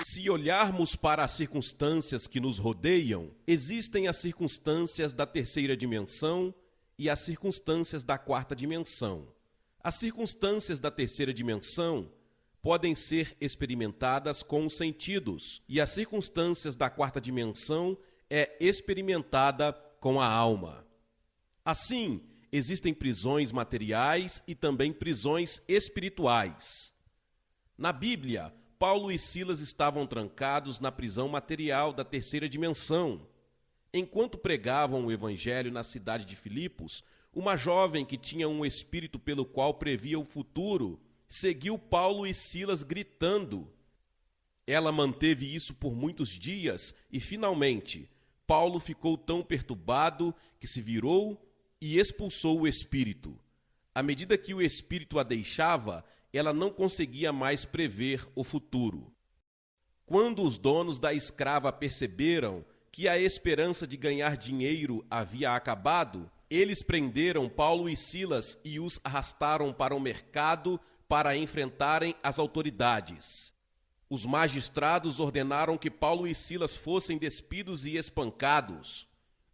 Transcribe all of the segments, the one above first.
Se olharmos para as circunstâncias que nos rodeiam, existem as circunstâncias da terceira dimensão e as circunstâncias da quarta dimensão. As circunstâncias da terceira dimensão podem ser experimentadas com os sentidos, e as circunstâncias da quarta dimensão é experimentada com a alma. Assim, existem prisões materiais e também prisões espirituais. Na Bíblia, Paulo e Silas estavam trancados na prisão material da terceira dimensão. Enquanto pregavam o evangelho na cidade de Filipos, uma jovem que tinha um espírito pelo qual previa o futuro seguiu Paulo e Silas gritando. Ela manteve isso por muitos dias e, finalmente, Paulo ficou tão perturbado que se virou e expulsou o espírito. À medida que o espírito a deixava, ela não conseguia mais prever o futuro. Quando os donos da escrava perceberam que a esperança de ganhar dinheiro havia acabado, eles prenderam Paulo e Silas e os arrastaram para o mercado para enfrentarem as autoridades. Os magistrados ordenaram que Paulo e Silas fossem despidos e espancados.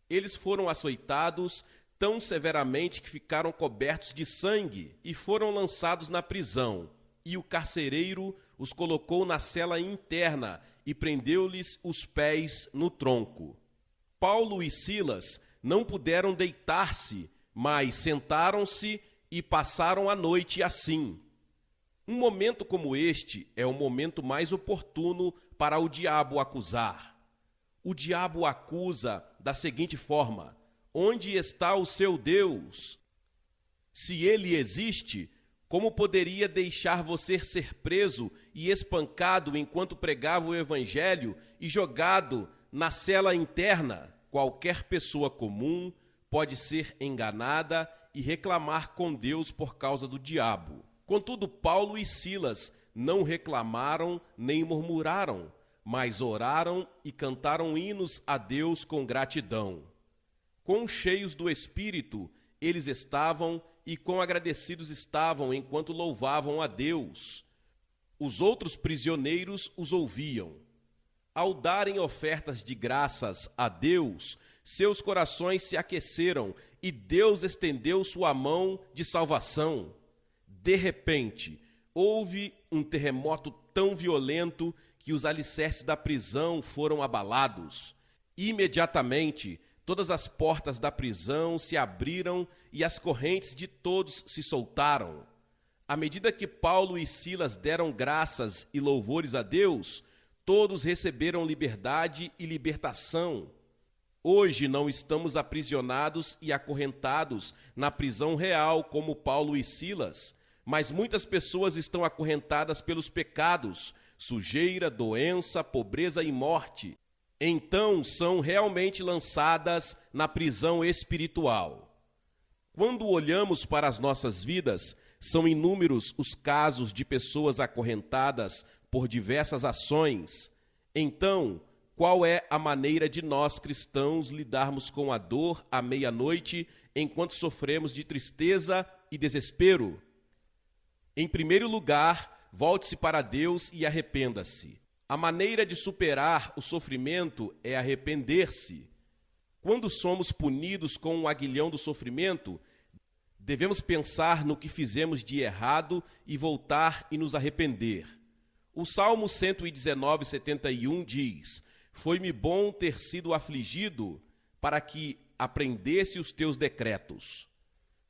Eles foram açoitados tão severamente que ficaram cobertos de sangue e foram lançados na prisão, e o carcereiro os colocou na cela interna e prendeu-lhes os pés no tronco. Paulo e Silas não puderam deitar-se, mas sentaram-se e passaram a noite assim. Um momento como este é o momento mais oportuno para o diabo acusar. O diabo acusa da seguinte forma: onde está o seu Deus? Se ele existe, como poderia deixar você ser preso e espancado enquanto pregava o evangelho e jogado na cela interna? Qualquer pessoa comum pode ser enganada e reclamar com Deus por causa do diabo. Contudo, Paulo e Silas não reclamaram nem murmuraram, mas oraram e cantaram hinos a Deus com gratidão. Quão cheios do Espírito eles estavam e quão agradecidos estavam enquanto louvavam a Deus. Os outros prisioneiros os ouviam. Ao darem ofertas de graças a Deus, seus corações se aqueceram e Deus estendeu sua mão de salvação. De repente, houve um terremoto tão violento que os alicerces da prisão foram abalados. Imediatamente, todas as portas da prisão se abriram e as correntes de todos se soltaram. À medida que Paulo e Silas deram graças e louvores a Deus, todos receberam liberdade e libertação. Hoje não estamos aprisionados e acorrentados na prisão real como Paulo e Silas, mas muitas pessoas estão acorrentadas pelos pecados, sujeira, doença, pobreza e morte. Então são realmente lançadas na prisão espiritual. Quando olhamos para as nossas vidas, são inúmeros os casos de pessoas acorrentadas por diversas ações. Então, qual é a maneira de nós cristãos lidarmos com a dor à meia-noite enquanto sofremos de tristeza e desespero? Em primeiro lugar, volte-se para Deus e arrependa-se. A maneira de superar o sofrimento é arrepender-se. Quando somos punidos com o aguilhão do sofrimento, devemos pensar no que fizemos de errado e voltar e nos arrepender. O Salmo 119:71 diz: foi-me bom ter sido afligido para que aprendesse os teus decretos.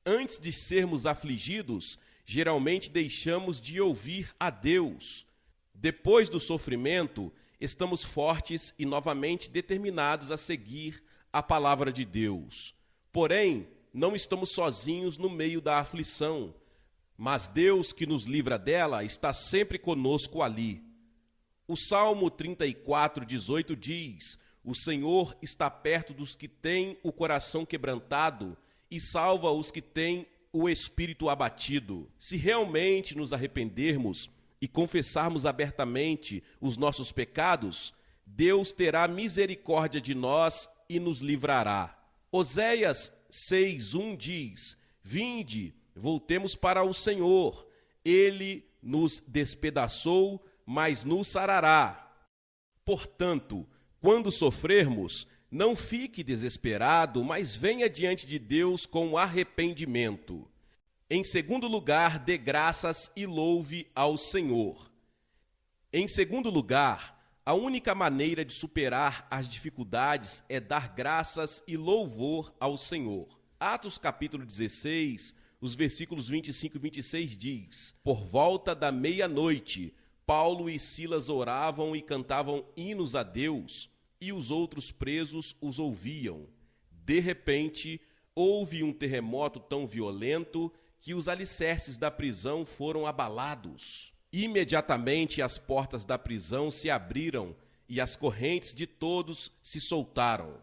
Antes de sermos afligidos, geralmente deixamos de ouvir a Deus. Depois do sofrimento, estamos fortes e novamente determinados a seguir a palavra de Deus. Porém, não estamos sozinhos no meio da aflição, mas Deus que nos livra dela está sempre conosco ali. O Salmo 34:18 diz: o Senhor está perto dos que têm o coração quebrantado e salva os que têm o espírito abatido. Se realmente nos arrependermos e confessarmos abertamente os nossos pecados, Deus terá misericórdia de nós e nos livrará. Oséias 6:1 diz: vinde, voltemos para o Senhor, ele nos despedaçou, mas nos sarará. Portanto, quando sofrermos, não fique desesperado, mas venha diante de Deus com arrependimento. Em segundo lugar, dê graças e louve ao Senhor. Em segundo lugar, a única maneira de superar as dificuldades é dar graças e louvor ao Senhor. Atos capítulo 16, os versículos 25 e 26 diz: Por volta da meia-noite, Paulo e Silas oravam e cantavam hinos a Deus, e os outros presos os ouviam. De repente, houve um terremoto tão violento que os alicerces da prisão foram abalados. Imediatamente as portas da prisão se abriram e as correntes de todos se soltaram.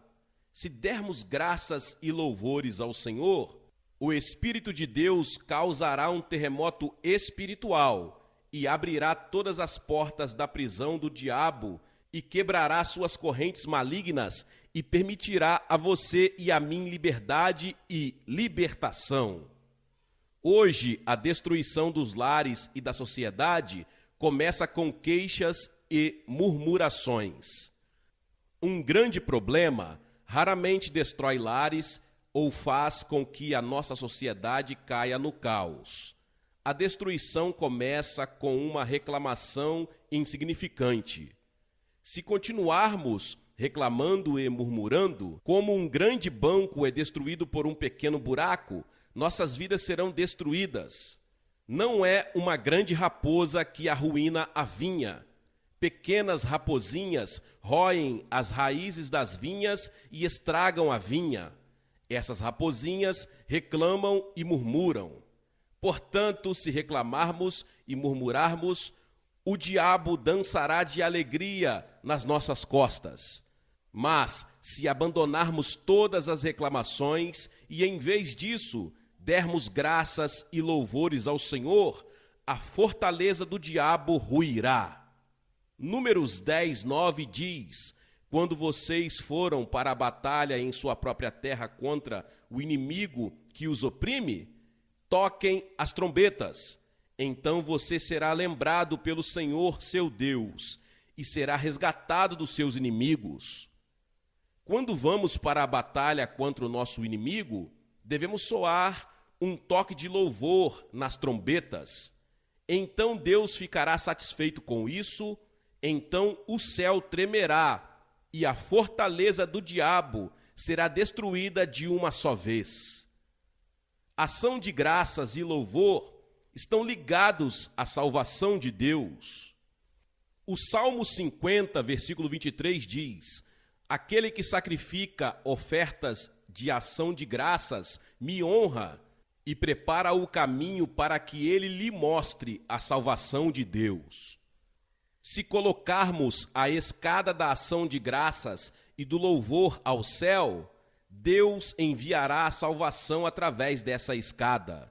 Se dermos graças e louvores ao Senhor, o Espírito de Deus causará um terremoto espiritual e abrirá todas as portas da prisão do diabo e quebrará suas correntes malignas e permitirá a você e a mim liberdade e libertação. Hoje, a destruição dos lares e da sociedade começa com queixas e murmurações. Um grande problema raramente destrói lares ou faz com que a nossa sociedade caia no caos. A destruição começa com uma reclamação insignificante. Se continuarmos reclamando e murmurando, como um grande banco é destruído por um pequeno buraco, nossas vidas serão destruídas. Não é uma grande raposa que arruína a vinha. Pequenas raposinhas roem as raízes das vinhas e estragam a vinha. Essas raposinhas reclamam e murmuram. Portanto, se reclamarmos e murmurarmos, o diabo dançará de alegria nas nossas costas. Mas, se abandonarmos todas as reclamações e, em vez disso, dermos graças e louvores ao Senhor, a fortaleza do diabo ruirá. Números 10, 9 diz: Quando vocês foram para a batalha em sua própria terra contra o inimigo que os oprime, toquem as trombetas. Então você será lembrado pelo Senhor seu Deus e será resgatado dos seus inimigos. Quando vamos para a batalha contra o nosso inimigo, devemos soar um toque de louvor nas trombetas. Então Deus ficará satisfeito com isso, então o céu tremerá e a fortaleza do diabo será destruída de uma só vez. Ação de graças e louvor estão ligados à salvação de Deus. O Salmo 50, versículo 23 diz: Aquele que sacrifica ofertas de ação de graças me honra e prepara o caminho para que ele lhe mostre a salvação de Deus. Se colocarmos a escada da ação de graças e do louvor ao céu, Deus enviará a salvação através dessa escada.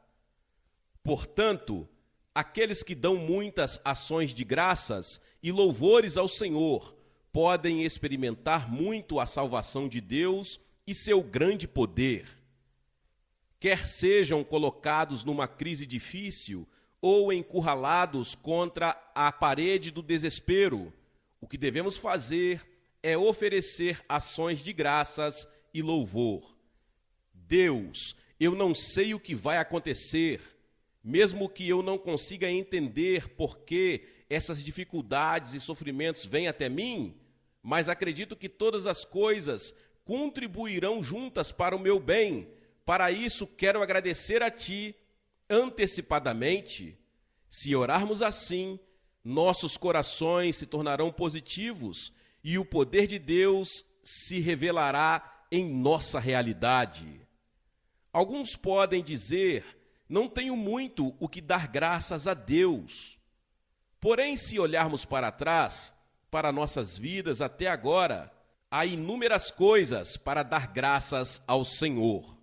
Portanto, aqueles que dão muitas ações de graças e louvores ao Senhor podem experimentar muito a salvação de Deus e seu grande poder. Quer sejam colocados numa crise difícil ou encurralados contra a parede do desespero, o que devemos fazer é oferecer ações de graças e louvor. Deus, eu não sei o que vai acontecer, mesmo que eu não consiga entender por que essas dificuldades e sofrimentos vêm até mim, mas acredito que todas as coisas contribuirão juntas para o meu bem. Para isso, quero agradecer a Ti antecipadamente. Se orarmos assim, nossos corações se tornarão positivos e o poder de Deus se revelará em nossa realidade. Alguns podem dizer: não tenho muito o que dar graças a Deus. Porém, se olharmos para trás, para nossas vidas até agora, há inúmeras coisas para dar graças ao Senhor.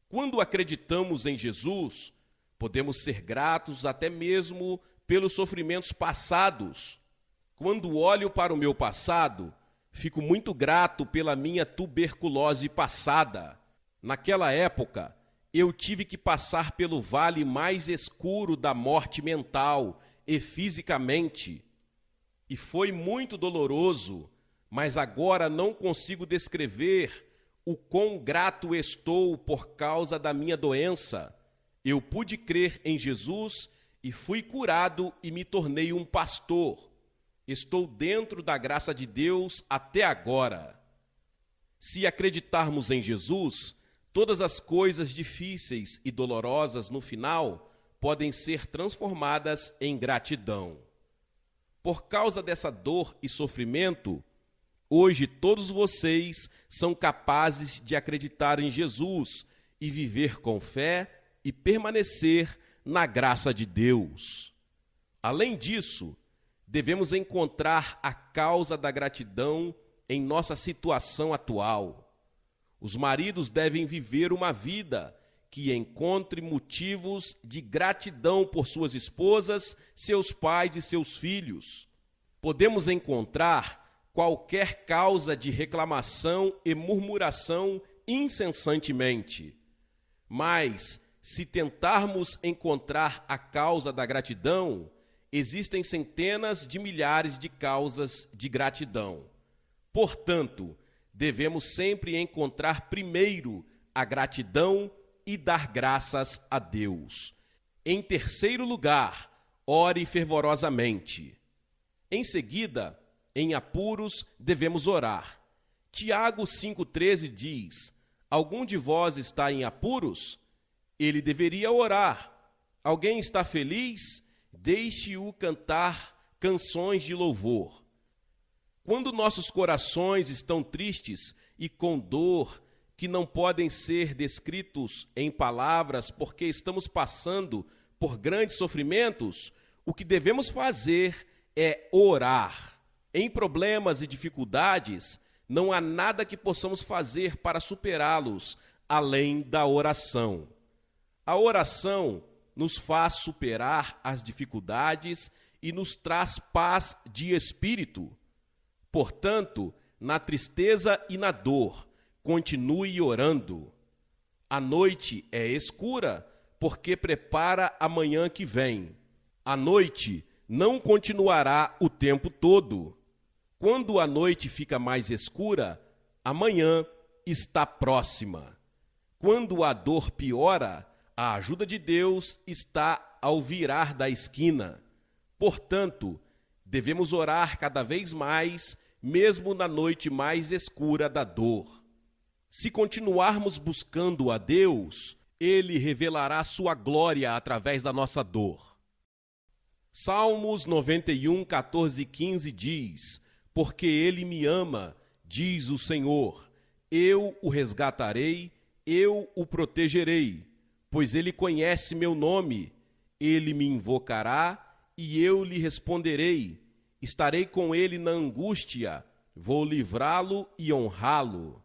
Quando acreditamos em Jesus, podemos ser gratos até mesmo pelos sofrimentos passados. Quando olho para o meu passado, fico muito grato pela minha tuberculose passada. Naquela época, eu tive que passar pelo vale mais escuro da morte mental e fisicamente. e foi muito doloroso, mas agora não consigo descrever o quão grato estou por causa da minha doença. Eu pude crer em Jesus e fui curado e me tornei um pastor. Estou dentro da graça de Deus até agora. Se acreditarmos em Jesus, todas as coisas difíceis e dolorosas no final podem ser transformadas em gratidão. Por causa dessa dor e sofrimento, hoje todos vocês são capazes de acreditar em Jesus e viver com fé e permanecer na graça de Deus. Além disso, devemos encontrar a causa da gratidão em nossa situação atual. Os maridos devem viver uma vida que encontre motivos de gratidão por suas esposas, seus pais e seus filhos. Podemos encontrar qualquer causa de reclamação e murmuração incessantemente. Mas, se tentarmos encontrar a causa da gratidão, existem centenas de milhares de causas de gratidão. Portanto, devemos sempre encontrar primeiro a gratidão e dar graças a Deus. Em terceiro lugar, ore fervorosamente. Em seguida, em apuros, devemos orar. Tiago 5,13 diz: algum de vós está em apuros? Ele deveria orar. Alguém está feliz? Deixe-o cantar canções de louvor. Quando nossos corações estão tristes e com dor que não podem ser descritos em palavras porque estamos passando por grandes sofrimentos, o que devemos fazer é orar. Em problemas e dificuldades, não há nada que possamos fazer para superá-los além da oração. A oração nos faz superar as dificuldades e nos traz paz de espírito. Portanto, na tristeza e na dor, continue orando. A noite é escura, porque prepara a manhã que vem. A noite não continuará o tempo todo. Quando a noite fica mais escura, a manhã está próxima. Quando a dor piora, a ajuda de Deus está ao virar da esquina. Portanto, devemos orar cada vez mais, mesmo na noite mais escura da dor. Se continuarmos buscando a Deus, Ele revelará sua glória através da nossa dor. Salmos 91, 14 e 15 diz: porque Ele me ama, diz o Senhor, eu o resgatarei, eu o protegerei, pois Ele conhece meu nome. Ele me invocará e eu lhe responderei. Estarei com ele na angústia, vou livrá-lo e honrá-lo.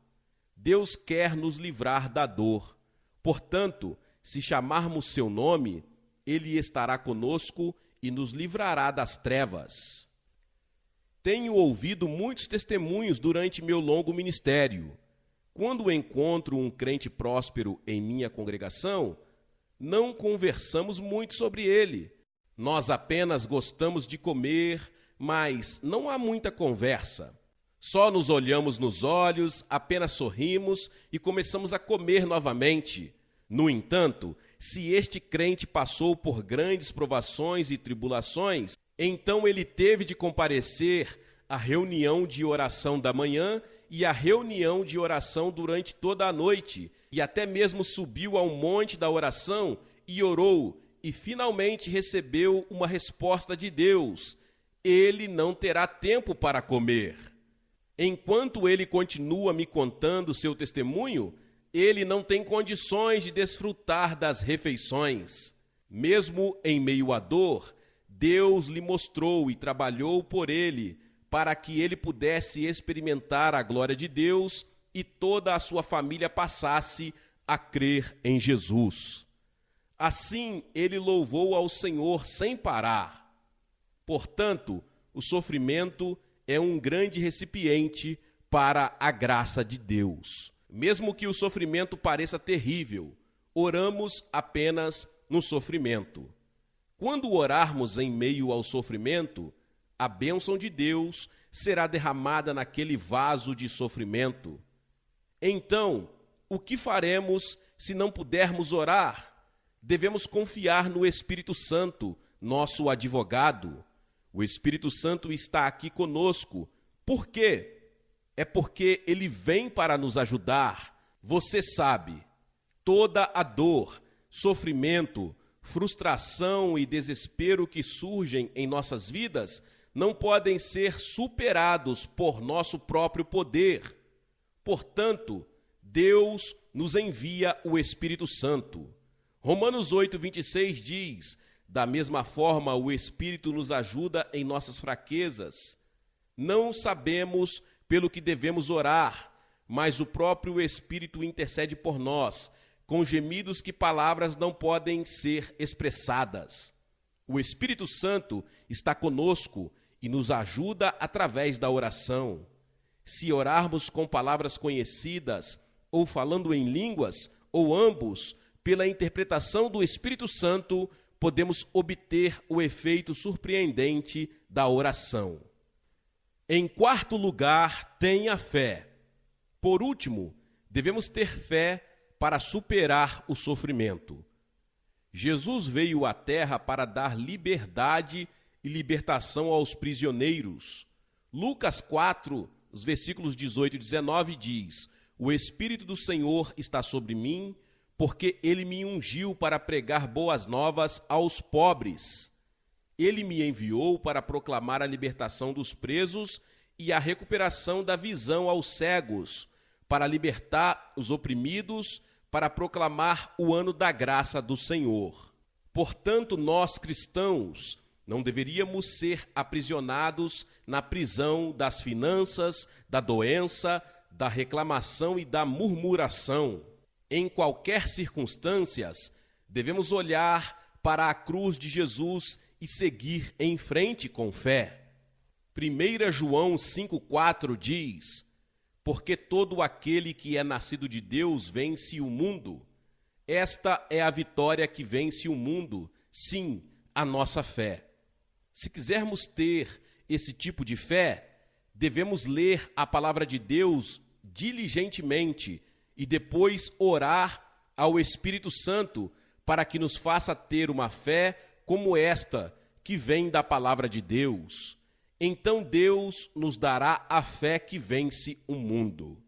Deus quer nos livrar da dor. Portanto, se chamarmos seu nome, ele estará conosco e nos livrará das trevas. Tenho ouvido muitos testemunhos durante meu longo ministério. Quando encontro um crente próspero em minha congregação, não conversamos muito sobre ele. Nós apenas gostamos de comer, mas não há muita conversa. Só nos olhamos nos olhos, apenas sorrimos e começamos a comer novamente. No entanto, se este crente passou por grandes provações e tribulações, então ele teve de comparecer à reunião de oração da manhã e à reunião de oração durante toda a noite, e até mesmo subiu ao monte da oração e orou, e finalmente recebeu uma resposta de Deus. Ele não terá tempo para comer. Enquanto ele continua me contando seu testemunho, ele não tem condições de desfrutar das refeições. Mesmo em meio à dor, Deus lhe mostrou e trabalhou por ele, para que ele pudesse experimentar a glória de Deus e toda a sua família passasse a crer em Jesus. Assim, ele louvou ao Senhor sem parar. Portanto, o sofrimento é um grande recipiente para a graça de Deus. Mesmo que o sofrimento pareça terrível, oramos apenas no sofrimento. Quando orarmos em meio ao sofrimento, a bênção de Deus será derramada naquele vaso de sofrimento. Então, o que faremos se não pudermos orar? Devemos confiar no Espírito Santo, nosso advogado. O Espírito Santo está aqui conosco. Por quê? É porque ele vem para nos ajudar. Você sabe, toda a dor, sofrimento, frustração e desespero que surgem em nossas vidas não podem ser superados por nosso próprio poder. Portanto, Deus nos envia o Espírito Santo. Romanos 8:26 diz: da mesma forma, o Espírito nos ajuda em nossas fraquezas. Não sabemos pelo que devemos orar, mas o próprio Espírito intercede por nós, com gemidos que palavras não podem ser expressadas. O Espírito Santo está conosco e nos ajuda através da oração. Se orarmos com palavras conhecidas, ou falando em línguas, ou ambos, pela interpretação do Espírito Santo, podemos obter o efeito surpreendente da oração. Em quarto lugar, tenha fé. Por último, devemos ter fé para superar o sofrimento. Jesus veio à terra para dar liberdade e libertação aos prisioneiros. Lucas 4, os versículos 18 e 19 diz: o Espírito do Senhor está sobre mim, porque ele me ungiu para pregar boas novas aos pobres. Ele me enviou para proclamar a libertação dos presos e a recuperação da visão aos cegos, para libertar os oprimidos, para proclamar o ano da graça do Senhor. Portanto, nós cristãos não deveríamos ser aprisionados na prisão das finanças, da doença, da reclamação e da murmuração. Em qualquer circunstâncias, devemos olhar para a cruz de Jesus e seguir em frente com fé. 1 João 5,4 diz: porque todo aquele que é nascido de Deus vence o mundo. Esta é a vitória que vence o mundo, sim, a nossa fé. Se quisermos ter esse tipo de fé, devemos ler a palavra de Deus diligentemente e depois orar ao Espírito Santo para que nos faça ter uma fé como esta, que vem da palavra de Deus. Então Deus nos dará a fé que vence o mundo.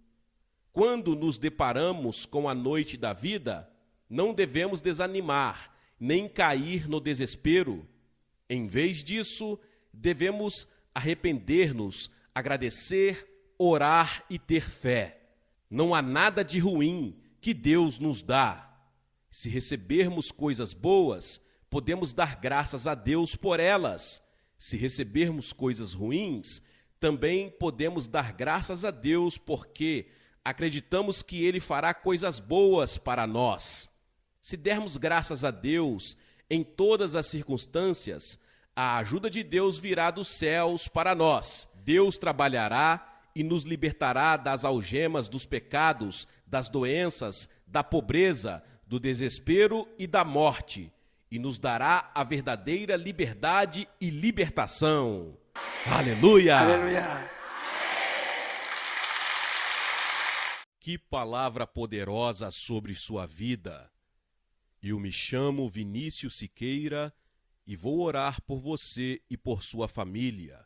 Quando nos deparamos com a noite da vida, não devemos desanimar, nem cair no desespero. Em vez disso, devemos arrepender-nos, agradecer, orar e ter fé. Não há nada de ruim que Deus nos dá. Se recebermos coisas boas, podemos dar graças a Deus por elas. Se recebermos coisas ruins, também podemos dar graças a Deus porque acreditamos que Ele fará coisas boas para nós. Se dermos graças a Deus em todas as circunstâncias, a ajuda de Deus virá dos céus para nós. Deus trabalhará e nos libertará das algemas dos pecados, das doenças, da pobreza, do desespero e da morte, e nos dará a verdadeira liberdade e libertação. Aleluia! Aleluia! Que palavra poderosa sobre sua vida! Eu me chamo Vinícius Siqueira e vou orar por você e por sua família.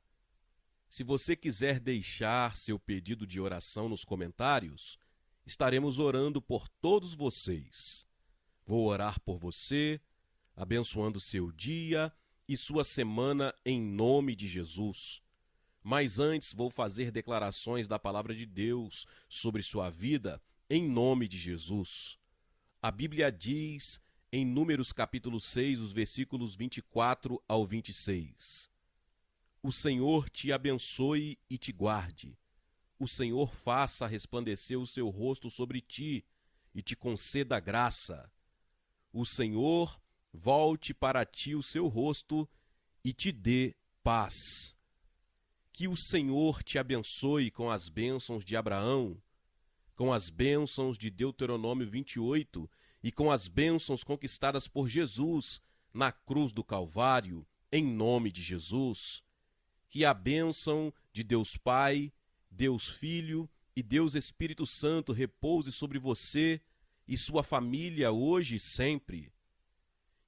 Se você quiser deixar seu pedido de oração nos comentários, estaremos orando por todos vocês. Vou orar por você, abençoando seu dia e sua semana em nome de Jesus. Mas antes vou fazer declarações da palavra de Deus sobre sua vida em nome de Jesus. A Bíblia diz em Números capítulo 6, os versículos 24 ao 26. O Senhor te abençoe e te guarde. O Senhor faça resplandecer o seu rosto sobre ti e te conceda graça. O Senhor volte para ti o seu rosto e te dê paz. Que o Senhor te abençoe com as bênçãos de Abraão, com as bênçãos de Deuteronômio 28 e com as bênçãos conquistadas por Jesus na cruz do Calvário, em nome de Jesus. Que a bênção de Deus Pai, Deus Filho e Deus Espírito Santo repouse sobre você e sua família hoje e sempre.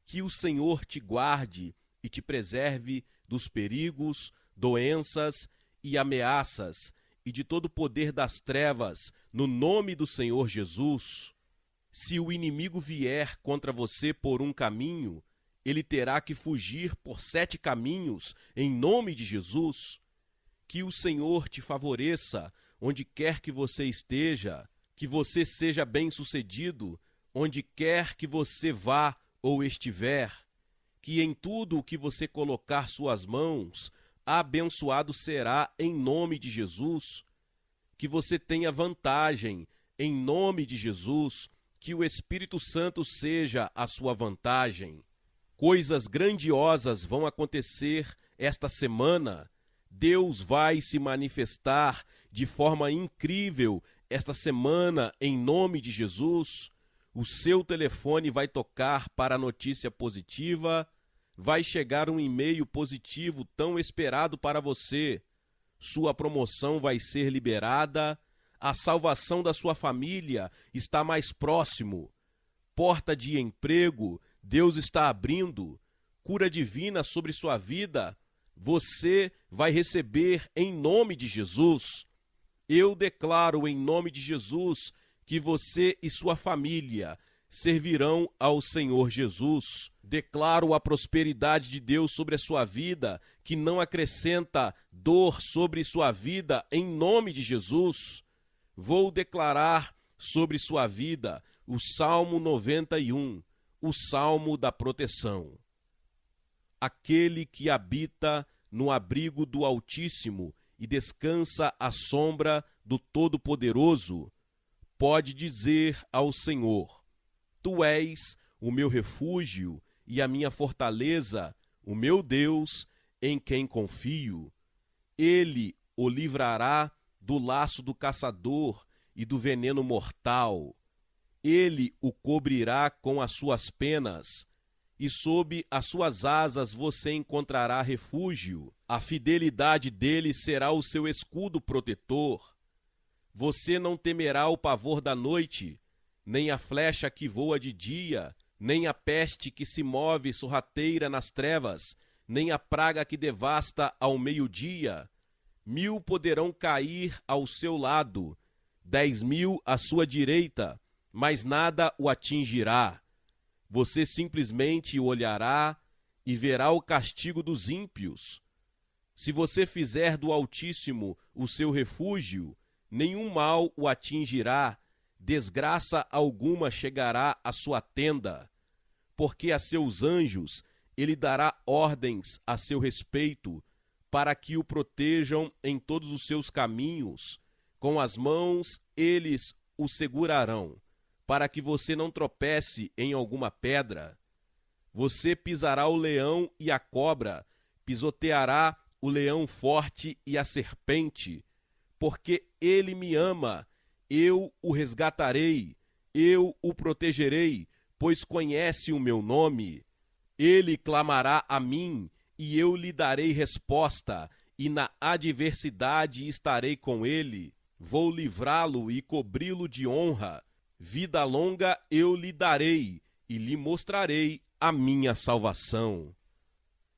Que o Senhor te guarde e te preserve dos perigos, doenças e ameaças e de todo o poder das trevas, no nome do Senhor Jesus. Se o inimigo vier contra você por um caminho, ele terá que fugir por 7 caminhos, em nome de Jesus. Que o Senhor te favoreça onde quer que você esteja, que você seja bem-sucedido onde quer que você vá ou estiver, que em tudo o que você colocar suas mãos, abençoado será em nome de Jesus. Que você tenha vantagem em nome de Jesus, que o Espírito Santo seja a sua vantagem. Coisas grandiosas vão acontecer esta semana. Deus vai se manifestar de forma incrível esta semana em nome de Jesus. O seu telefone vai tocar para a notícia positiva, vai chegar um e-mail positivo tão esperado para você. Sua promoção vai ser liberada, a salvação da sua família está mais próximo. Porta de emprego, Deus está abrindo. Cura divina sobre sua vida, você vai receber em nome de Jesus. Eu declaro em nome de Jesus que você e sua família servirão ao Senhor Jesus. Declaro a prosperidade de Deus sobre a sua vida, que não acrescenta dor sobre sua vida, em nome de Jesus. Vou declarar sobre sua vida o Salmo 91, o Salmo da proteção. Aquele que habita no abrigo do Altíssimo e descansa à sombra do Todo-Poderoso, pode dizer ao Senhor: Tu és o meu refúgio e a minha fortaleza, o meu Deus, em quem confio. Ele o livrará do laço do caçador e do veneno mortal. Ele o cobrirá com as suas penas, e sob as suas asas você encontrará refúgio. A fidelidade dele será o seu escudo protetor. Você não temerá o pavor da noite, nem a flecha que voa de dia, nem a peste que se move sorrateira nas trevas, nem a praga que devasta ao meio-dia. 1000 poderão cair ao seu lado, 10.000 à sua direita, mas nada o atingirá. Você simplesmente olhará e verá o castigo dos ímpios. Se você fizer do Altíssimo o seu refúgio, nenhum mal o atingirá, desgraça alguma chegará à sua tenda, porque a seus anjos ele dará ordens a seu respeito, para que o protejam em todos os seus caminhos. Com as mãos eles o segurarão, para que você não tropece em alguma pedra. Você pisará o leão e a cobra, pisoteará o leão forte e a serpente, porque ele me ama, eu o resgatarei, eu o protegerei, pois conhece o meu nome. Ele clamará a mim, e eu lhe darei resposta, e na adversidade estarei com ele. Vou livrá-lo e cobri-lo de honra. Vida longa eu lhe darei, e lhe mostrarei a minha salvação.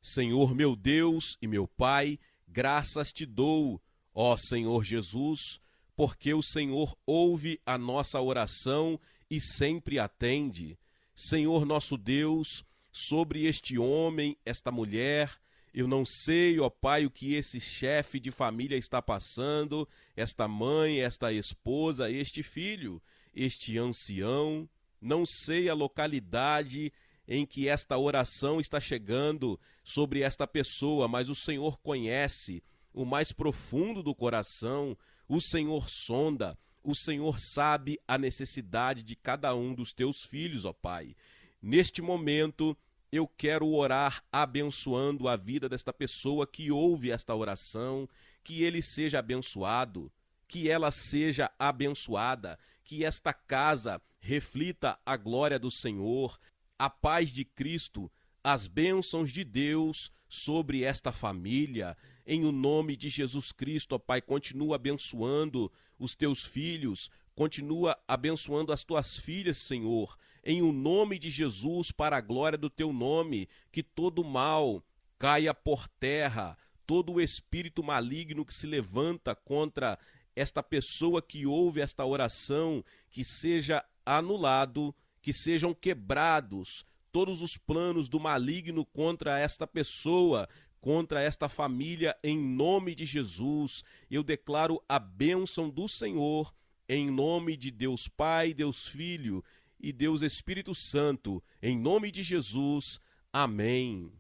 Senhor meu Deus e meu Pai, graças te dou, ó Senhor Jesus, porque o Senhor ouve a nossa oração e sempre atende. Senhor nosso Deus, sobre este homem, esta mulher, eu não sei, ó Pai, o que esse chefe de família está passando, esta mãe, esta esposa, este filho, este ancião, não sei a localidade em que esta oração está chegando sobre esta pessoa, mas o Senhor conhece o mais profundo do coração, o Senhor sonda, o Senhor sabe a necessidade de cada um dos teus filhos, ó Pai. Neste momento, eu quero orar abençoando a vida desta pessoa que ouve esta oração, que ele seja abençoado, que ela seja abençoada, que esta casa reflita a glória do Senhor, a paz de Cristo, as bênçãos de Deus sobre esta família. Em o nome de Jesus Cristo, ó Pai, continua abençoando os teus filhos, continua abençoando as tuas filhas, Senhor. Em o nome de Jesus, para a glória do teu nome, que todo mal caia por terra, todo o espírito maligno que se levanta contra esta pessoa que ouve esta oração, que seja anulado, que sejam quebrados todos os planos do maligno contra esta pessoa, contra esta família, em nome de Jesus. Eu declaro a bênção do Senhor, em nome de Deus Pai, Deus Filho e Deus Espírito Santo, em nome de Jesus. Amém.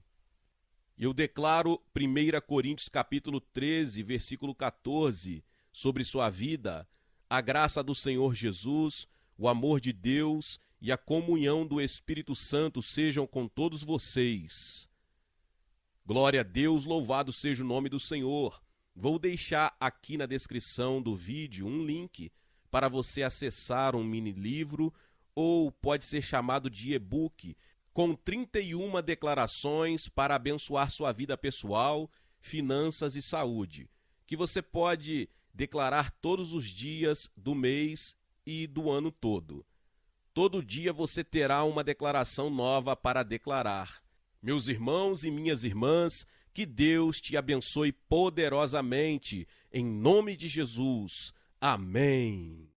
Eu declaro 1 Coríntios capítulo 13, versículo 14, sobre sua vida: a graça do Senhor Jesus, o amor de Deus e a comunhão do Espírito Santo sejam com todos vocês. Glória a Deus, louvado seja o nome do Senhor. Vou deixar aqui na descrição do vídeo um link para você acessar um mini livro, ou pode ser chamado de e-book, com 31 declarações para abençoar sua vida pessoal, finanças e saúde, que você pode declarar todos os dias do mês e do ano todo. Todo dia você terá uma declaração nova para declarar. Meus irmãos e minhas irmãs, que Deus te abençoe poderosamente, em nome de Jesus. Amém.